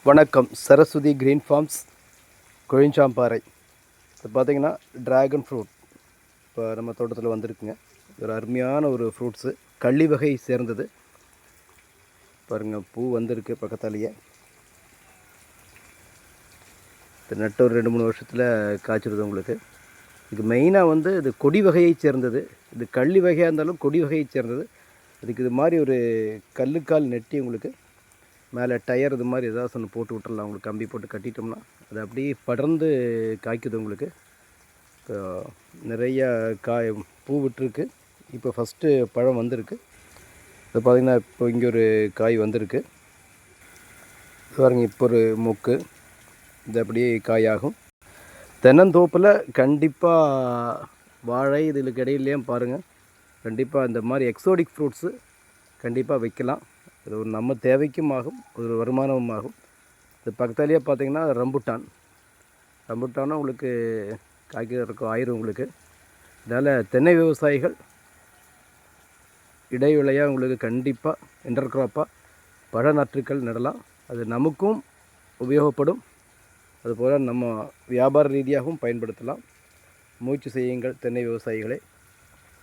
வணக்கம். Saraswathi green farms, Kozhinjampara. இப்போ பார்த்தீங்கன்னா ட்ராகன் ஃப்ரூட் இப்போ நம்ம தோட்டத்தில் வந்திருக்குங்க. ஒரு அருமையான ஒரு ஃப்ரூட்ஸு, கள்ளி வகை சேர்ந்தது. பாருங்கள், பூ வந்திருக்கு பக்கத்தாலேயே. இது நட்டு ஒரு 2-3 வருஷத்தில் காய்ச்சிருது உங்களுக்கு. இது மெயினாக இது கொடி வகையை சேர்ந்தது. இது கள்ளி வகையாக இருந்தாலும் கொடி வகையை சேர்ந்தது. இதுக்கு இது மாதிரி ஒரு கல்லுக்கால் நெட்டி உங்களுக்கு மேலே டயர் இது மாதிரி ஏதாவது ஒன்று போட்டு விட்டுறலாம். உங்களுக்கு கம்பி போட்டு கட்டிட்டோம்னா அது அப்படியே படர்ந்து காய்க்குது உங்களுக்கு. இப்போ நிறையா பூ விட்டுருக்கு. இப்போ ஃபஸ்ட்டு பழம் வந்திருக்கு. இப்போ பார்த்திங்கன்னா இப்போ இங்கே ஒரு காய் வந்திருக்கு பாருங்க. இப்போ ஒரு மொக்கு இது அப்படியே காயாகும். தென்னந்தோப்பில் கண்டிப்பாக வாழை இதுக்கு இடையிலையும் பாருங்கள், கண்டிப்பாக இந்த மாதிரி எக்ஸோடிக் ஃப்ரூட்ஸு கண்டிப்பாக வைக்கலாம். இது ஒரு நம்ம தேவைக்கும் ஆகும், ஒரு வருமானமும் ஆகும். இது பக்கத்தாலேயே பார்த்திங்கன்னா ரம்புட்டானும் உங்களுக்கு காய்க்கிறதுக்கும் ஆயிரும் உங்களுக்கு. இதனால் தென்னை விவசாயிகள் இடைவிளையாக உங்களுக்கு கண்டிப்பாக இன்டர் கிராப்பாக பழ நாற்றுக்கள் நடலாம். அது நமக்கும் உபயோகப்படும், அதுபோல் நம்ம வியாபார ரீதியாகவும் பயன்படுத்தலாம். முயற்சி செய்யுங்கள் தென்னை விவசாயிகளே.